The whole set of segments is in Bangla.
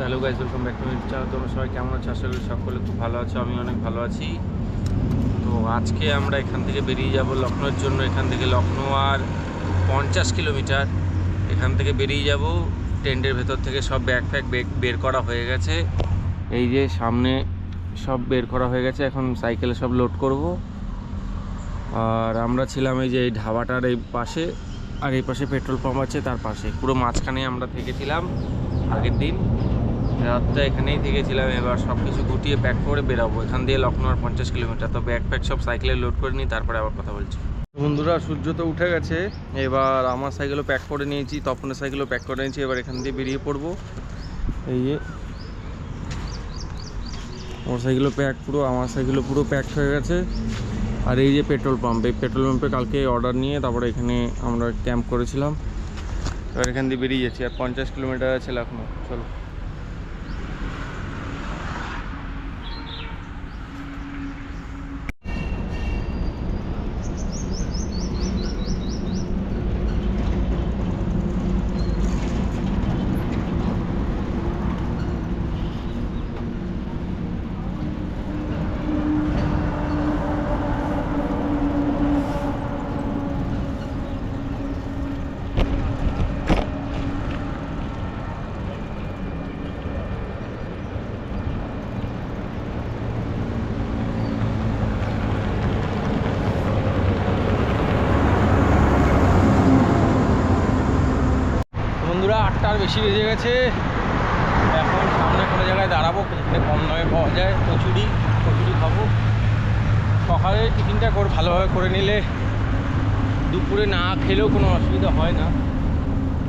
Hello guys, welcome back to my channel. তোমরা সবাই কেমন আছো? আশা করি সকলে খুব ভালো আছো। আমি অনেক ভালো আছি। তো আজকে আমরা এখান থেকে বেরিয়ে যাব লখনৌর জন্য। এখান থেকে লখনৌ আর 50 কিলোমিটার। এখান থেকে বেরিয়ে যাব। টেন্টের ভেতর থেকে সব ব্যাগ বের করা হয়ে গেছে। এই যে সামনে সব বের করা হয়ে গেছে। এখন সাইকেলে সব লোড করব। আর আমরা ছিলাম এই যে এই ধাবাটার এই পাশে, আর এই পাশে পেট্রোল পাম্প আছে তার পাশে। পুরো মাঝখানে আমরা থেকেছিলাম আগের দিন রাতটা, এখানেই থেকেছিলাম। এবার সব কিছু গুটিয়ে প্যাক করে বেরাবো এখান দিয়ে লখনৌ আর 50 কিলোমিটার। তো ব্যাগ প্যাক সব সাইকেলে লোড করে নিই, তারপরে আবার কথা বলছি। বন্ধুরা, সূর্য তো উঠে গেছে। এবার আমার সাইকেলও প্যাক করে নিয়েছি, তপনের সাইকেলও প্যাক করে নিয়েছি। এবার এখান দিয়ে বেরিয়ে পড়বো। এই যে ওর সাইকেলও প্যাক, পুরো আমার সাইকেলও পুরো প্যাক হয়ে গেছে। আর এই যে পেট্রোল পাম্প, এই পেট্রোল পাম্পে কালকে অর্ডার নিয়ে তারপরে এখানে আমরা ক্যাম্প করেছিলাম। এবার এখান দিয়ে বেরিয়ে যাচ্ছি। আর 50 কিলোমিটার আছে লখনৌ। চলো। বন্ধুরা, 8টার বেশি বেজে গেছে। এখন সামনে কোনো জায়গায় দাঁড়াবো, যেখানে কম দামে পাওয়া যায় কচুরি খাবো। সকালে টিফিনটা ভালোভাবে করে নিলে দুপুরে না খেলেও কোনো অসুবিধা হয় না।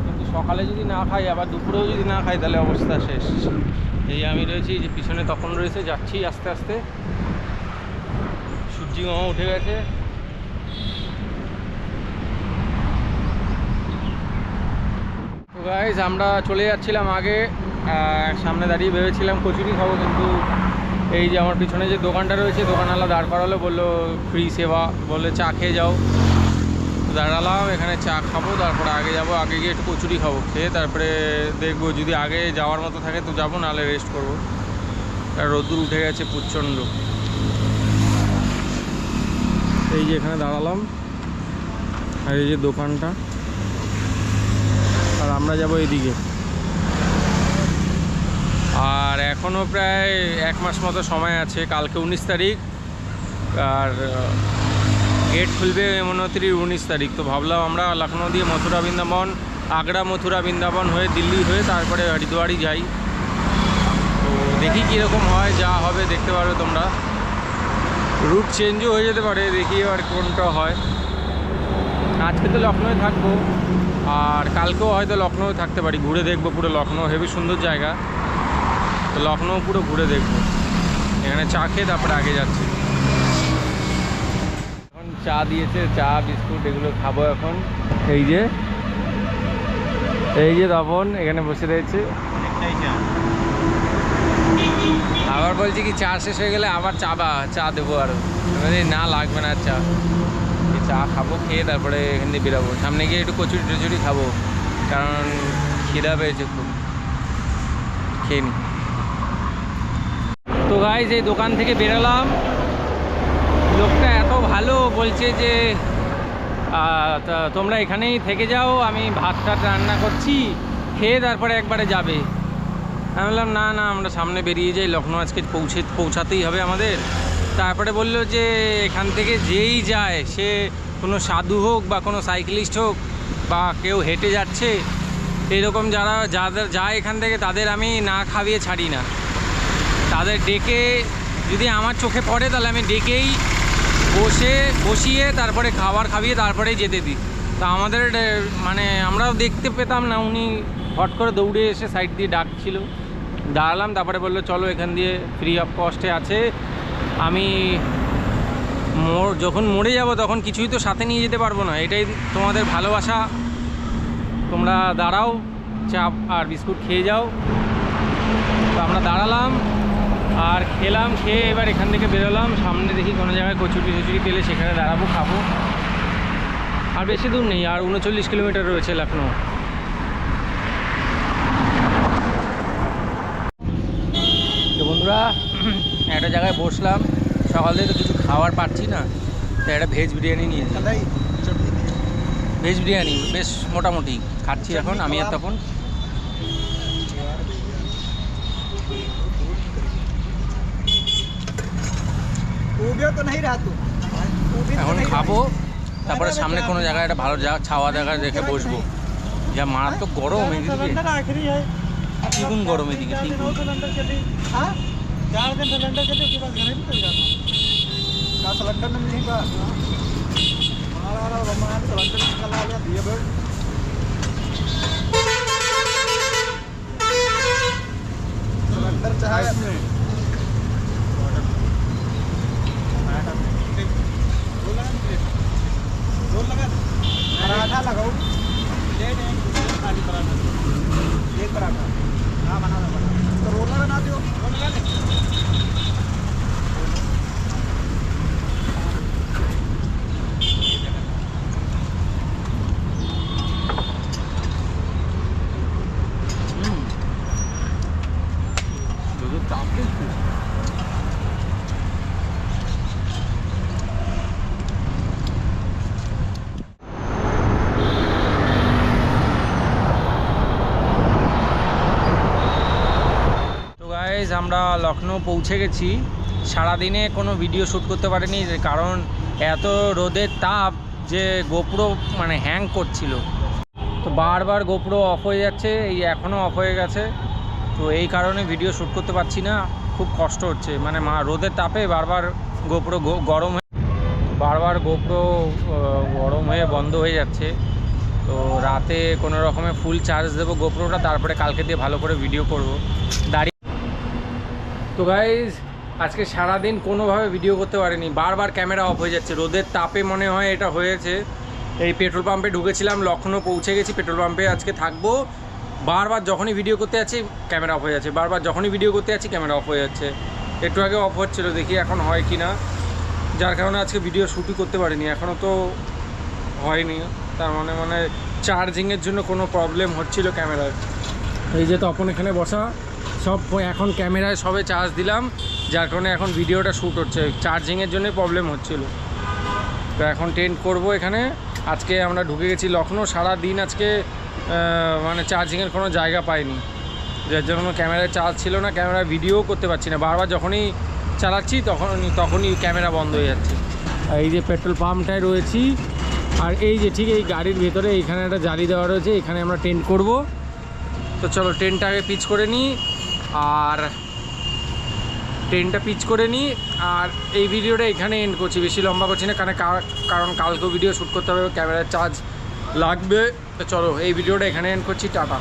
কিন্তু সকালে যদি না খাই, আবার দুপুরেও যদি না খাই, তাহলে অবস্থা শেষ। এই আমি রয়েছি, যে পিছনে তখন রয়েছে, যাচ্ছি আস্তে আস্তে। সূর্যি মামা উঠে গেছে। গাইজ, আমরা চলে যাচ্ছিলাম আগে। সামনে দাঁড়িয়ে ভেবেছিলাম কচুরি খাবো, কিন্তু এই যে আমার পিছনে যে দোকানটা রয়েছে, দোকানওয়ালা দাঁড় করালো, বললো ফ্রি সেবা, বললে চা খেয়ে যাও। দাঁড়ালাম এখানে, চা খাবো, তারপরে আগে যাব। আগে গিয়ে একটু কচুরি খাবো, খেয়ে তারপরে দেখবো যদি আগে যাওয়ার মতো থাকে তো যাবো, নাহলে রেস্ট করবো। আর রোদ্দুর উঠে গেছে প্রচণ্ড। এই যে এখানে দাঁড়ালাম, আর এই যে দোকানটা, আর আমরা যাব এইদিকে। আর এখনও প্রায় 1 মাস মতো সময় আছে। কালকে 19 তারিখ, আর গেট খুলবে 19 তারিখ। তো ভাবলাম আমরা লখনৌ দিয়ে মথুরা বৃন্দাবন, আগ্রা মথুরা বৃন্দাবন হয়ে দিল্লি হয়ে তারপরে হরিদ্বারই যাই। তো দেখি কীরকম হয়, যা হবে দেখতে পারবে তোমরা। রুট চেঞ্জও হয়ে যেতে পারে, দেখি এবার কোনটা হয়। আজকে তো লখনৌয়ে থাকবো, আর কালকেও হয়তো লখনৌ থাকতে পারি। ঘুরে দেখবো পুরো লখনৌ, হেবি সুন্দর জায়গা। তো লখনৌ পুরো ঘুরে দেখবো। এখানে চা খেয়ে তারপরে আগে যাচ্ছি। এখন চা দিয়েছে, চা বিস্কুট এগুলো খাবো এখন। এই যে তপন এখানে বসে রয়েছে। আবার বলছি কি, চা শেষ হয়ে গেলে আবার চা দেবো। আরও না, লাগবে না চা। চা খাবো, খেয়ে তারপরে এখান দিয়ে বেরোবো। সামনে গিয়ে একটু কচুরি খাবো, কারণ খিদা পেয়েছে খুব। খেয়ে নি। তো গাইজ, এই দোকান থেকে বেরোলাম। লোকটা এত ভালো, বলছে যে তোমরা এখানেই থেকে যাও, আমি ভাত রান্না করছি, খেয়ে তারপরে একবারে যাবে। আমি বললাম না, আমরা সামনে বেরিয়ে যাই, লখনৌ আজকে পৌঁছাতেই হবে আমাদের। তারপরে বললো যে এখান থেকে যেই যায়, সে কোনো সাধু হোক বা কোনো সাইকেলিস্ট হোক বা কেউ হেঁটে যাচ্ছে, এরকম যাদের যায় এখান থেকে, তাদের আমি না খাইয়ে ছাড়ি না। তাদের ডেকে, যদি আমার চোখে পড়ে তাহলে আমি ডেকেই বসিয়ে তারপরে খাবার খাইয়ে তারপরেই যেতে দিই। তা আমাদের মানে আমরাও দেখতে পেতাম না, উনি হট করে দৌড়ে এসে সাইড দিয়ে ডাকছিল। দাঁড়ালাম, তারপরে বললো চলো এখান দিয়ে ফ্রি অফ কস্টে আছে। আমি যখন মরে যাব তখন কিছুই তো সাথে নিয়ে যেতে পারবো না, এটাই তোমাদের ভালোবাসা। তোমরা দাঁড়াও, চা আর বিস্কুট খেয়ে যাও। তো আমরা দাঁড়ালাম আর খেলাম, খেয়ে এবার এখান থেকে বেরোলাম। সামনে দেখি কোনো জায়গায় কচুরি পেলে সেখানে দাঁড়াবো, খাবো। আর বেশি দূর নেই, আর 39 কিলোমিটার রয়েছে লখনৌ। একটা জায়গায় বসলাম, সকাল থেকে তো কিছু খাবার পাচ্ছি না, তো একটা ভেজ বিরিয়ানি নিয়েছি। ভেজ বিরিয়ানি বেশ মোটামুটি খাচ্ছি এখন আমি আর তখন। এখন খাবো, তারপরে সামনে কোনো জায়গায় একটা ভালো ছাওয়া জায়গায় রেখে বসবো। যা মারাত্মক গরম এদিকে, দ্বিগুণ গরম এদিকে। पराठा लगाओ, खाली पराठा, एक पराठा। हाँ बना दो, तो रोला बना दो, रोला ले। আমরা লখনউ পৌঁছে গেছি। সারাদিনে কোনো ভিডিও শ্যুট করতে পারিনি, কারণ এত রোদের তাপ যে গোপ্রো মানে হ্যাং করছিল, তো বারবার গোপ্রো অফ হয়ে যাচ্ছে। এই এখনও অফ হয়ে গেছে, তো এই কারণে ভিডিও শ্যুট করতে পারছি না, খুব কষ্ট হচ্ছে। মানে রোদের তাপে বারবার গোপ্রো গরম হয়ে বন্ধ হয়ে যাচ্ছে। তো রাতে কোনো রকমে ফুল চার্জ দেবো গোপ্রোটা, তারপরে কালকে দিয়ে ভালো করে ভিডিও করব। তো গাইজ আজকে সারাদিন কোনোভাবে ভিডিও করতে পারিনি, বারবার ক্যামেরা অফ হয়ে যাচ্ছে। রোদের তাপে মনে হয় এটা হয়েছে। এই পেট্রোল পাম্পে ঢুকেছিলাম, লখনউ পৌঁছে গেছি, পেট্রোল পাম্পে আজকে থাকবো। বারবার যখনই ভিডিও করতে যাচ্ছি ক্যামেরা অফ হয়ে যাচ্ছে, বারবার যখনই ভিডিও করতে যাচ্ছি ক্যামেরা অফ হয়ে যাচ্ছে। একটু আগে অফ হচ্ছিলো, দেখি এখন হয় কি না, যার কারণে আজকে ভিডিও শ্যুটই করতে পারিনি। এখনও তো হয়নি, তার মানে চার্জিংয়ের জন্য কোনো প্রবলেম হচ্ছিল ক্যামেরার। এই যে তখন এখানে বসা সব এখন ক্যামেরায় সবে চার্জ দিলাম, যার কারণে এখন ভিডিওটা শ্যুট হচ্ছে। চার্জিংয়ের জন্য প্রবলেম হচ্ছিল। তো এখন টেন্ট করব এখানে। আজকে আমরা ঢুকে গেছি লখনউ, সারা দিন আজকে মানে চার্জিংয়ের কোনো জায়গা পাইনি, যার জন্য ক্যামেরায় চার্জ ছিল না, ক্যামেরায় ভিডিও করতে পারছি না। বারবার যখনই চালাচ্ছি তখনই ক্যামেরা বন্ধ হয়ে যাচ্ছে। আর এই যে পেট্রোল পাম্পটায় রয়েছি, আর এই যে ঠিক এই গাড়ির ভেতরে এইখানে একটা জালি দেওয়া রয়েছে, এখানে আমরা টেন্ট করব। তো চলো টেন্টটা আগে পিচ করে নিই, আর আর এই ভিডিওটা এখানে এন্ড করছি, বেশি লম্বা করছি না, কারণ কালকেও ভিডিও শ্যুট করতে হবে, ক্যামেরার চার্জ লাগবে। তো চলো এই ভিডিওটা এখানে এন্ড করছি, টাটা।